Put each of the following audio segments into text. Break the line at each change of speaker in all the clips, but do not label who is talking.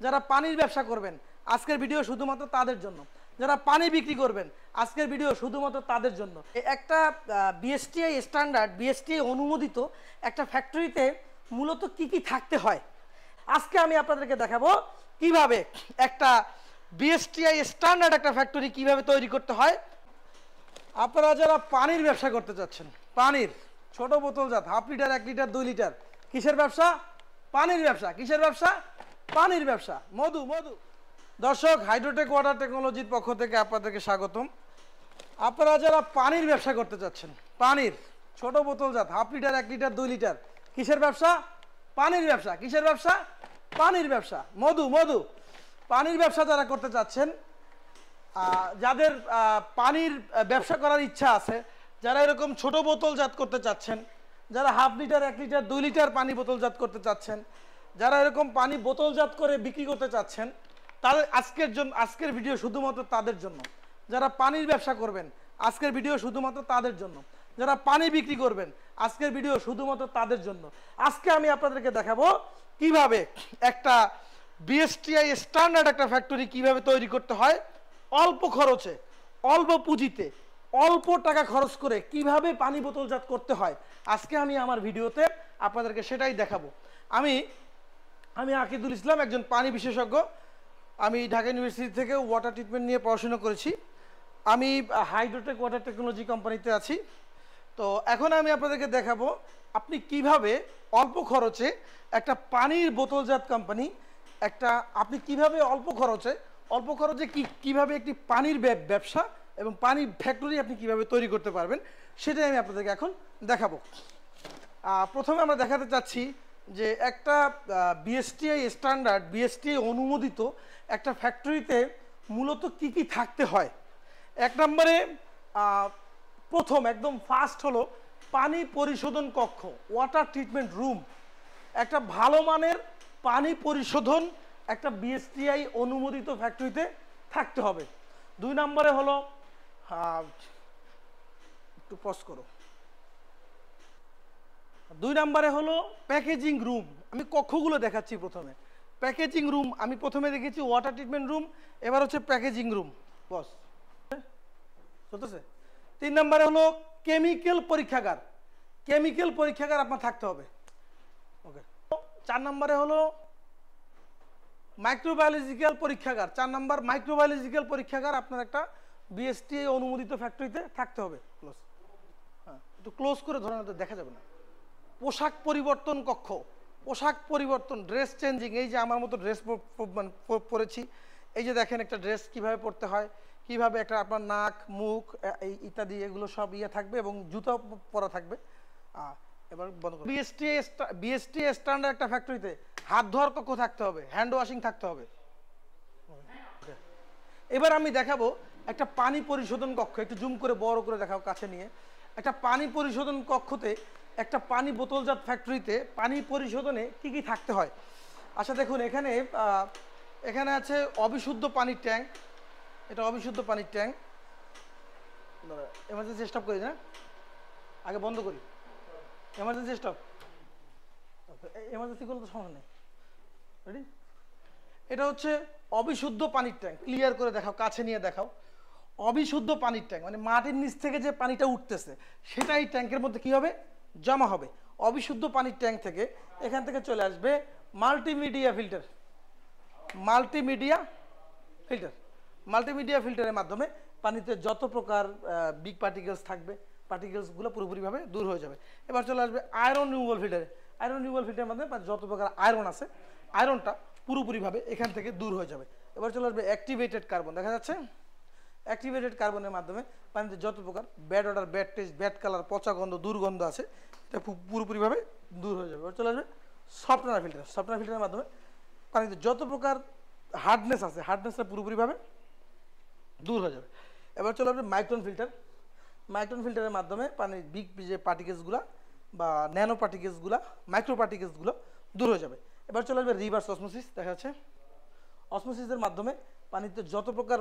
যারা পানির ব্যবসা করবেন আজকের ভিডিও শুধুমাত্র তাদের জন্য। যারা পানি বিক্রি করবেন আজকের ভিডিও শুধুমাত্র তাদের জন্য। একটা বিএসটিআই স্ট্যান্ডার্ড, বিএসটিআই অনুমোদিত একটা ফ্যাক্টরিতে মূলত কি কি থাকতে হয় আজকে আমি আপনাদেরকে দেখাবো। কিভাবে একটা বিএসটিআই স্ট্যান্ডার্ড একটা ফ্যাক্টরি কিভাবে তৈরি করতে হয়। আপনারা যারা পানির ব্যবসা করতে চাচ্ছেন, পানির ছোট বোতলজাত, হাফ লিটার, 1 লিটার, 2 লিটার, কিসের ব্যবসা? পানির ব্যবসা। কিসের ব্যবসা? পানির ব্যবসা। মধু। দর্শক, হাইড্রোটেক ওয়াটার টেকনোলজির পক্ষ থেকে আপনাদেরকে স্বাগতম। আপনারা যারা পানির ব্যবসা করতে চাচ্ছেন, পানির ছোট বোতলজাত, হাফ লিটার, 1 লিটার, 2 লিটার, কিসের ব্যবসা? পানির ব্যবসা। কিসের ব্যবসা? পানির ব্যবসা। মধু। পানির ব্যবসা যারা করতে চাচ্ছেন, যাদের পানির ব্যবসা করার ইচ্ছা আছে, যারা এরকম ছোট বোতলজাত করতে চাচ্ছেন, যারা হাফ লিটার, 1 লিটার, 2 লিটার পানি বোতলজাত করতে চাচ্ছেন, যারা এরকম পানি বোতলজাত করে বিক্রি করতে চাচ্ছেন, তাদের আজকের ভিডিও শুধুমাত্র তাদের জন্য। যারা পানির ব্যবসা করবেন আজকের ভিডিও শুধুমাত্র তাদের জন্য। যারা পানি বিক্রি করবেন আজকের ভিডিও শুধুমাত্র তাদের জন্য। আজকে আমি আপনাদেরকে দেখাবো কিভাবে একটা বিএসটিআই স্ট্যান্ডার্ড একটা ফ্যাক্টরি কিভাবে তৈরি করতে হয়, অল্প খরচে, অল্প পুঁজিতে, অল্প টাকা খরচ করে কিভাবে পানি বোতলজাত করতে হয়। আজকে আমি আমার ভিডিওতে আপনাদেরকে সেটাই দেখাবো। আমি আকিদুল ইসলাম, একজন পানি বিশেষজ্ঞ। আমি ঢাকা ইউনিভার্সিটি থেকে ওয়াটার ট্রিটমেন্ট নিয়ে পড়াশোনা করেছি। আমি হাইড্রোটেক ওয়াটার টেকনোলজি কোম্পানিতে আছি। তো এখন আমি আপনাদেরকে দেখাবো আপনি কিভাবে অল্প খরচে একটা পানির বোতলজাত কোম্পানি, আপনি কিভাবে অল্প খরচে কিভাবে একটি পানির ব্যবসা এবং পানির ফ্যাক্টরি আপনি কিভাবে তৈরি করতে পারবেন, সেটাই আমি আপনাদেরকে এখন দেখাবো। প্রথমে আমরা দেখাতে চাচ্ছি যে একটা বিএসটিআই স্ট্যান্ডার্ড, বিএসটিআই অনুমোদিত একটা ফ্যাক্টরিতে মূলত কি কি থাকতে হয়। 1 নম্বরে প্রথম একদম ফার্স্ট হলো পানি পরিশোধন কক্ষ, ওয়াটার ট্রিটমেন্ট রুম। একটা ভালো মানের পানি পরিশোধন একটা বিএসটিআই অনুমোদিত ফ্যাক্টরিতে থাকতে হবে। 2 নম্বরে হলো একটু পজ করো। 2 নম্বরে হলো প্যাকেজিং রুম। আমি কক্ষগুলো দেখাচ্ছি। প্রথমে প্যাকেজিং রুম, আমি প্রথমে দেখেছি ওয়াটার ট্রিটমেন্ট রুম, এবার হচ্ছে প্যাকেজিং রুম। বস চলতেছে। 3 নম্বরে হলো কেমিক্যাল পরীক্ষাগার। কেমিক্যাল পরীক্ষাগার আপনার থাকতে হবে। ওকে। 4 নম্বরে হলো মাইক্রোবায়োলজিক্যাল পরীক্ষাগার। 4 নম্বর মাইক্রোবায়োলজিক্যাল পরীক্ষাগার আপনার একটা বিএসটিআই অনুমোদিত ফ্যাক্টরিতে থাকতে হবে। ক্লোজ, হ্যাঁ একটু ক্লোজ করে ধরে না, দেখা যাবে না। পোশাক পরিবর্তন কক্ষ, পোশাক পরিবর্তন, ড্রেস চেঞ্জিং। এই যে আমার মতো ড্রেস পরেছি, এই যে দেখেন একটা ড্রেস কিভাবে পরতে হয়, কিভাবে একটা আপনার নাক, মুখ ইত্যাদি এগুলো সব থাকবে এবং জুতো পরা থাকবে। এবার বন্ধ করুন। বিএসটিআই স্ট্যান্ডার্ড একটা ফ্যাক্টরিতে হাত ধোয়ার কক্ষ থাকতে হবে, হ্যান্ড ওয়াশিং থাকতে হবে। এবার আমি দেখাবো একটা পানি পরিশোধন কক্ষ। একটু জুম করে বড় করে দেখাও, কাছে নিয়ে। একটা পানি পরিশোধন কক্ষতে, একটা পানি বোতলজাত ফ্যাক্টরিতে পানি পরিশোধনে কি কি থাকতে হয়। আচ্ছা দেখুন, এখানে আছে অবিশুদ্ধ পানির ট্যাঙ্ক। এটা অবিশুদ্ধ পানির ট্যাঙ্ক। এমার্জেন্সি স্টপ করি না, আগে বন্ধ করি। এমার্জেন্সি স্টপ, এমার্জেন্সি করলে তো সমস্যা নেই। রেডি? এটা হচ্ছে অবিশুদ্ধ পানির ট্যাঙ্ক। ক্লিয়ার করে দেখাও, কাছে নিয়ে দেখাও। অবিশুদ্ধ পানির ট্যাঙ্ক মানে মাটির নিচ থেকে যে পানিটা উঠতেছে সেটা এই ট্যাঙ্কের মধ্যে কি হবে? জমা হবে। অবিশুদ্ধ পানির ট্যাঙ্ক থেকে এখান থেকে চলে আসবে মাল্টিমিডিয়া ফিল্টার। মাল্টিমিডিয়া ফিল্টারের মাধ্যমে পানিতে যত প্রকার বিগ পার্টিকেলস থাকবে, পার্টিকেলসগুলো পুরোপুরিভাবে দূর হয়ে যাবে। এবার চলে আসবে আয়রন রিমুভাল ফিল্টারে। আয়রন রিমুভাল ফিল্টারের মাধ্যমে যত প্রকার আয়রন আছে, আয়রনটা পুরোপুরিভাবে এখান থেকে দূর হয়ে যাবে। এবার চলে আসবে অ্যাক্টিভেটেড কার্বন। দেখা যাচ্ছে অ্যাক্টিভেটেড কার্বনের মাধ্যমে পানিতে যত প্রকার bad order, bad test, bad colour, পচা গন্ধ, দুর্গন্ধ আছে, এটা পুরোপুরিভাবে দূর হয়ে যাবে। এবার চলে আসবে সফটওয়্যার ফিল্টার। সফটওয়্যার ফিল্টারের মাধ্যমে পানিতে যত প্রকার হার্ডনেস আছে, হার্ডনেসটা পুরোপুরিভাবে দূর হয়ে যাবে। এবার চলে আসবে মাইক্রন ফিল্টার। মাইক্রন ফিল্টারের মাধ্যমে পানির বিগ যে পার্টিকেলসগুলো বা ন্যানো পার্টিকেলসগুলো, মাইক্রো পার্টিকেলসগুলো দূর হয়ে যাবে। এবার চলে আসবে রিভার্স অসমোসিস। দেখা যাচ্ছে অসমোসিসের মাধ্যমে পানিতে যত প্রকার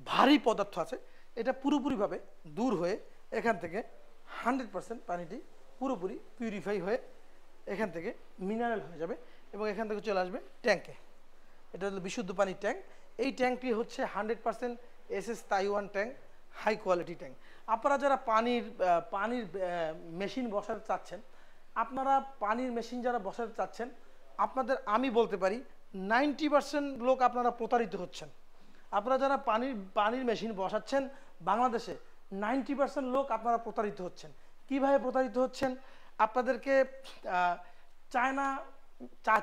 ভারী পদার্থ আছে এটা পুরোপুরিভাবে দূর হয়ে এখান থেকে 100% পানিটি পুরোপুরি পিউরিফাই হয়ে এখান থেকে মিনারেল হয়ে যাবে এবং এখান থেকে চলে আসবে ট্যাঙ্কে। এটা হলো বিশুদ্ধ পানির ট্যাঙ্ক। এই ট্যাঙ্কটি হচ্ছে 100% SS Taiwan tank, high quality tank. আপনারা যারা পানির মেশিন বসাতে চাচ্ছেন, আপনারা পানির মেশিন যারা বসাতে চাচ্ছেন, আপনাদের আমি বলতে পারি 90% লোক আপনারা প্রতারিত হচ্ছেন। আপনারা যারা পানির মেশিন বসাচ্ছেন বাংলাদেশে, 90% লোক আপনারা প্রতারিত হচ্ছেন। কিভাবে প্রতারিত হচ্ছেন? আপনাদেরকে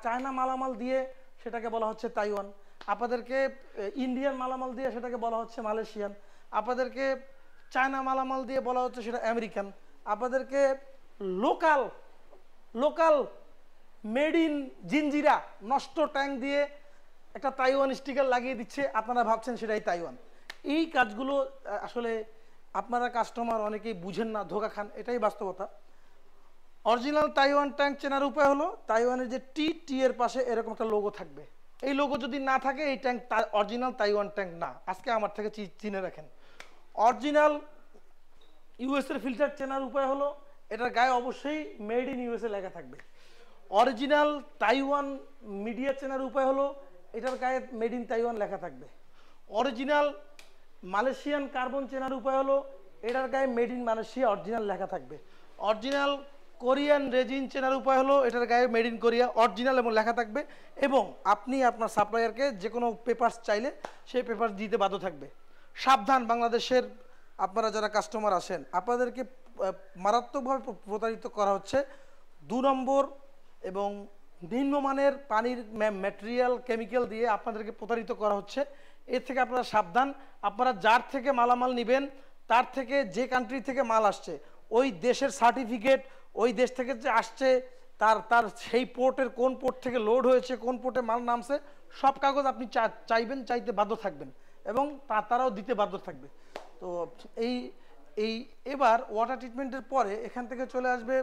চায়না মালামাল দিয়ে সেটাকে বলা হচ্ছে তাইওয়ান, আপনাদেরকে ইন্ডিয়ান মালামাল দিয়ে সেটাকে বলা হচ্ছে মালয়েশিয়ান, আপনাদেরকে চায়না মালামাল দিয়ে বলা হচ্ছে সেটা আমেরিকান, আপনাদেরকে লোকাল মেড ইন জিঞ্জিরা নষ্ট ট্যাঙ্ক দিয়ে একটা তাইওয়ান স্টিকার লাগিয়ে দিচ্ছে, আপনারা ভাবছেন সেটাই তাইওয়ান। এই কাজগুলো আসলে আপনারা কাস্টমার অনেকেই বুঝেন না, ধোঁকা খান, এটাই বাস্তবতা। অরিজিনাল তাইওয়ান ট্যাঙ্ক চেনার উপায় হলো তাইওয়ানের যে টি এর পাশে এরকম একটা লোগো থাকবে। এই লোগো যদি না থাকে এই ট্যাঙ্ক অরিজিনাল তাইওয়ান ট্যাঙ্ক না। আজকে আমার থেকে চিনে রাখেন। অরিজিনাল ইউএসএর ফিল্টার চেনার উপায় হলো এটার গায়ে অবশ্যই মেড ইন ইউএসএ লেখা থাকবে। অরিজিনাল তাইওয়ান মিডিয়া চেনার উপায় হলো এটার গায়ে মেড ইন তাইওয়ান লেখা থাকবে। অরিজিনাল মালয়েশিয়ান কার্বন চেনার উপায় হলো এটার গায়ে মেড ইন মালয়েশিয়া অরিজিনাল লেখা থাকবে। অরিজিনাল কোরিয়ান রেজিন চেনার উপায় হলো এটার গায়ে মেড ইন কোরিয়া অরিজিনাল এবং লেখা থাকবে, এবং আপনি আপনার সাপ্লায়ারকে যে কোনো পেপারস চাইলে সেই পেপারস দিতে বাধ্য থাকবে। সাবধান, বাংলাদেশের আপনারা যারা কাস্টমার আসেন, আপনাদেরকে মারাত্মকভাবে প্রতারিত করা হচ্ছে। 2 নম্বর এবং নিম্নমানের পানির ম্যাটেরিয়াল কেমিক্যাল দিয়ে আপনাদেরকে প্রতারিত করা হচ্ছে। এর থেকে আপনারা সাবধান। আপনারা যার থেকে মালামাল নেবেন তার থেকে, যে কান্ট্রি থেকে মাল আসছে ওই দেশের সার্টিফিকেট, ওই দেশ থেকে যে আসছে তার সেই পোর্টের কোন পোর্ট থেকে লোড হয়েছে, কোন পোর্টে মাল নামছে, সব কাগজ আপনি চাইতে বাধ্য থাকবেন এবং তারাও দিতে বাধ্য থাকবে। তো এবার ওয়াটার ট্রিটমেন্টের পরে এখান থেকে চলে আসবে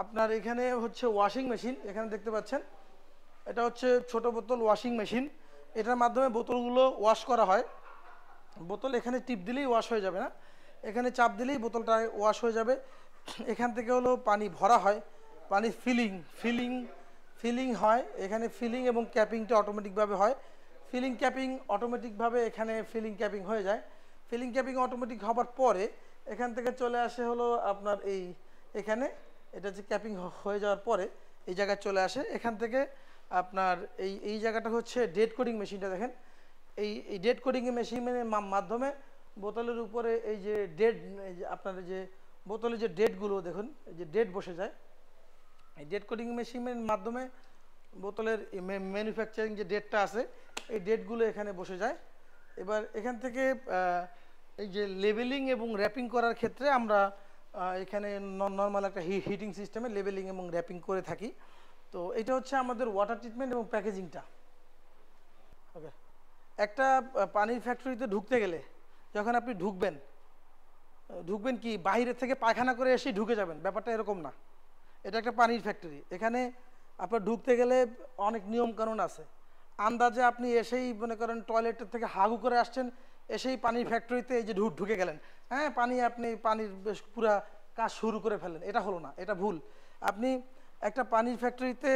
আপনার এখানে হচ্ছে ওয়াশিং মেশিন। এখানে দেখতে পাচ্ছেন এটা হচ্ছে ছোট বোতল ওয়াশিং মেশিন। এটার মাধ্যমে বোতলগুলো ওয়াশ করা হয়। বোতল এখানে টিপ দিলেই ওয়াশ হয়ে যাবে না, এখানে চাপ দিলেই বোতলটা ওয়াশ হয়ে যাবে। এখান থেকে হলো পানি ভরা হয়, পানি ফিলিং হয়। এখানে ফিলিং এবং ক্যাপিংটা অটোমেটিকভাবে হয়। ফিলিং ক্যাপিং অটোমেটিকভাবে এখানে ফিলিং ক্যাপিং হয়ে যায়। ফিলিং ক্যাপিং অটোমেটিক হবার পরে এখান থেকে চলে আসে হলো আপনার এখানে এটা যে ক্যাপিং হয়ে যাওয়ার পরে এই জায়গায় চলে আসে। এখান থেকে আপনার এই জায়গাটা হচ্ছে ডেড কোডিং মেশিনটা দেখেন। এই ডেড কোডিং মেশিনের মাধ্যমে বোতলের উপরে এই যে আপনার যে বোতলে যে ডেটগুলো দেখুন, এই যে ডেট বসে যায়। এই ডেট কোডিং মেশিনের মাধ্যমে বোতলের ম্যানুফ্যাকচারিং যে ডেটটা আছে এই ডেটগুলো এখানে বসে যায়। এবার এখান থেকে এই যে লেবেলিং এবং র্যাপিং করার ক্ষেত্রে আমরা এখানে নর্মাল একটা হিটিং সিস্টেমে লেবেলিং এবং র্যাপিং করে থাকি। তো এটা হচ্ছে আমাদের ওয়াটার ট্রিটমেন্ট এবং প্যাকেজিংটা। ওকে, একটা পানির ফ্যাক্টরিতে ঢুকতে গেলে যখন আপনি ঢুকবেন কি বাইরে থেকে পায়খানা করে এসেই ঢুকে যাবেন, ব্যাপারটা এরকম না। এটা একটা পানির ফ্যাক্টরি, এখানে আপনার ঢুকতে গেলে অনেক নিয়মকানুন আছে। আন্দাজে আপনি এসেই মনে করেন টয়লেটের থেকে হাগু করে আসছেন, এসেই পানির ফ্যাক্টরিতে এই যে ঢুকে গেলেন, হ্যাঁ আপনি পানির পুরা কাজ শুরু করে ফেলেন, এটা হলো না, এটা ভুল। আপনি একটা পানির ফ্যাক্টরিতে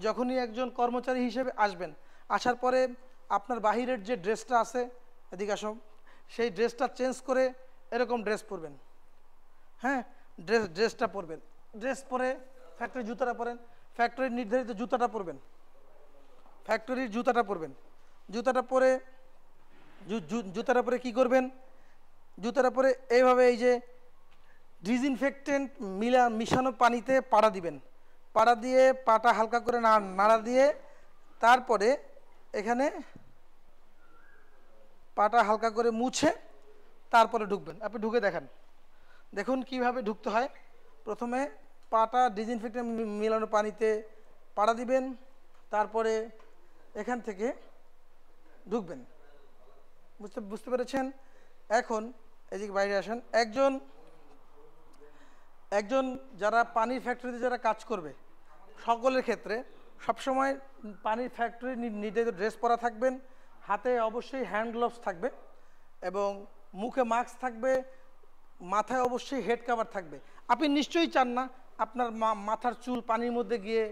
যখনই একজন কর্মচারী হিসেবে আসবেন, আসার পরে আপনার বাহিরের যে ড্রেসটা আছে, এদিকে আসো, সেই ড্রেসটা চেঞ্জ করে এরকম ড্রেস পরবেন। হ্যাঁ, ড্রেসটা পরবেন, ড্রেস পরে ফ্যাক্টরির জুতাটা পরেন, ফ্যাক্টরির নির্ধারিত জুতাটা পরবেন, ফ্যাক্টরির জুতাটা পরবেন। জুতাটা পরে কি করবেন? জুতাটা পরে এইভাবে এই যে ডিসইনফেক্টেন্ট মিশানো পানিতে পাড়া দিবেন। পাড়া দিয়ে পাটা হালকা করে নাড়া দিয়ে তারপরে এখানে পাটা হালকা করে মুছে তারপরে ঢুকবেন। আপনি ঢুকে দেখুন কিভাবে ঢুকতে হয়। প্রথমে পাটা ডিসইনফেক্টেন্ট মিলানো পানিতে পাড়া দিবেন, তারপরে এখান থেকে ঢুকবেন। বুঝতে পেরেছেন? এখন এদিকে বাইরে আসেন। একজন যারা পানির ফ্যাক্টরিতে যারা কাজ করবে সকলের ক্ষেত্রে সবসময় পানির ফ্যাক্টরির নির্ধারিত ড্রেস পরা থাকবেন, হাতে অবশ্যই হ্যান্ড গ্লোভস থাকবে এবং মুখে মাস্ক থাকবে, মাথায় অবশ্যই হেড কাভার থাকবে। আপনি নিশ্চয়ই চান না আপনার মাথার চুল পানির মধ্যে গিয়ে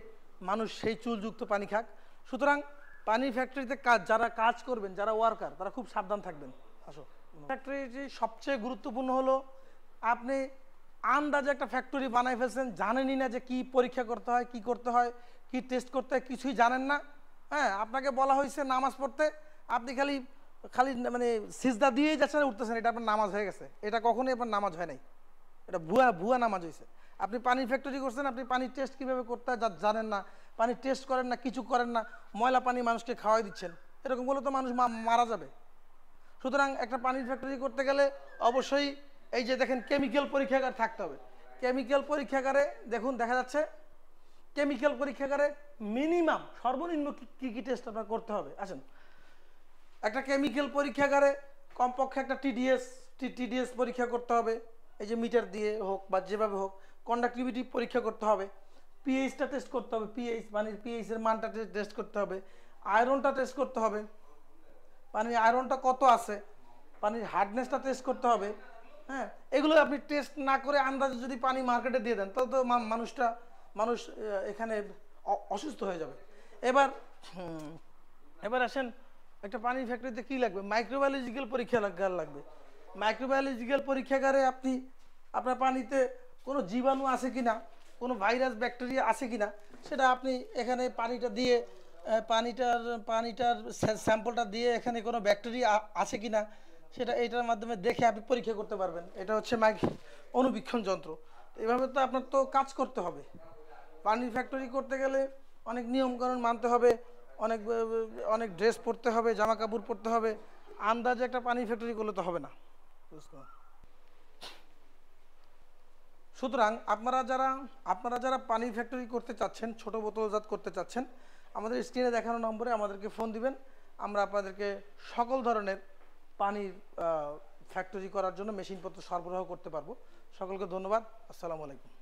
মানুষ সেই চুলযুক্ত পানি খাক। সুতরাং পানি ফ্যাক্টরিতে যারা কাজ করবেন, যারা ওয়ার্কার, তারা খুব সাবধান থাকবেন। আসো, ফ্যাক্টরিটি সবচেয়ে গুরুত্বপূর্ণ হলো আপনি আন্দাজে একটা ফ্যাক্টরি বানাই ফেলছেন, জানেনই না যে কি পরীক্ষা করতে হয়, কি করতে হয়, কি টেস্ট করতে হয়, কিছুই জানেন না। হ্যাঁ, আপনাকে বলা হয়েছে নামাজ পড়তে, আপনি খালি খালি মানে সিজদা দিয়েই যাচ্ছেন, উঠতেছেন, এটা আপনার নামাজ হয়ে গেছে। এটা কখনোই আপনার নামাজ হয় নাই, এটা ভুয়া ভুয়া নামাজ হয়েছে। আপনি পানি ফ্যাক্টরি করছেন, আপনি পানি টেস্ট কীভাবে করতে হয় জানেন না, পানি টেস্ট করেন না, কিছু করেন না, ময়লা পানি মানুষকে খাওয়াই দিচ্ছেন। এরকম বলে তো মানুষ মারা যাবে। সুতরাং একটা পানির ফ্যাক্টরি করতে গেলে অবশ্যই এই যে দেখেন কেমিক্যাল পরীক্ষাগার থাকতে হবে। কেমিক্যাল পরীক্ষাগারে দেখুন দেখা যাচ্ছে কেমিক্যাল পরীক্ষাগারে মিনিমাম সর্বনিম্ন কী কী টেস্ট আপনার করতে হবে। আসেন, একটা কেমিক্যাল পরীক্ষাগারে কমপক্ষে একটা টিডিএস পরীক্ষা করতে হবে, এই যে মিটার দিয়ে হোক বা যেভাবে হোক। কন্ডাক্টিভিটি পরীক্ষা করতে হবে, পিএইচটা টেস্ট করতে হবে, পিএইচ পানির পিএইচের মানটা টেস্ট করতে হবে, আয়রনটা টেস্ট করতে হবে, পানির আয়রনটা কত আছে, পানির হার্ডনেসটা টেস্ট করতে হবে। হ্যাঁ, এগুলো আপনি টেস্ট না করে আন্দাজে যদি পানি মার্কেটে দিয়ে দেন, তাহলে তো মানুষ এখানে অসুস্থ হয়ে যাবে। এবার আসেন, একটা পানির ফ্যাক্টরিতে কী লাগবে? মাইক্রোবায়োলজিক্যাল পরীক্ষাগার লাগবে। মাইক্রোবায়োলজিক্যাল পরীক্ষাগারে আপনি আপনার পানিতে কোনো জীবাণু আছে কি না, কোনো ভাইরাস ব্যাকটেরিয়া আছে কি না, সেটা আপনি এখানে পানিটা দিয়ে পানিটার স্যাম্পলটা দিয়ে এখানে কোনো ব্যাকটেরিয়া আছে কি না সেটা এটার মাধ্যমে দেখে আপনি পরীক্ষা করতে পারবেন। এটা হচ্ছে অণুবীক্ষণ যন্ত্র। এভাবে তো আপনার তো কাজ করতে হবে। পানির ফ্যাক্টরি করতে গেলে অনেক নিয়মকানুন মানতে হবে, অনেক অনেক ড্রেস পরতে হবে, জামা কাপড় পরতে হবে। আন্দাজে একটা পানির ফ্যাক্টরি করলে তো হবে না। সুতরাং আপনারা যারা পানির ফ্যাক্টরি করতে চাচ্ছেন, ছোট বোতলজাত করতে চাচ্ছেন, আমাদের স্ক্রিনে দেখানো নম্বরে আমাদেরকে ফোন দিবেন। আমরা আপনাদেরকে সকল ধরনের পানির ফ্যাক্টরি করার জন্য মেশিনপত্র সরবরাহ করতে পারবো। সকলকে ধন্যবাদ। আসসালামু আলাইকুম।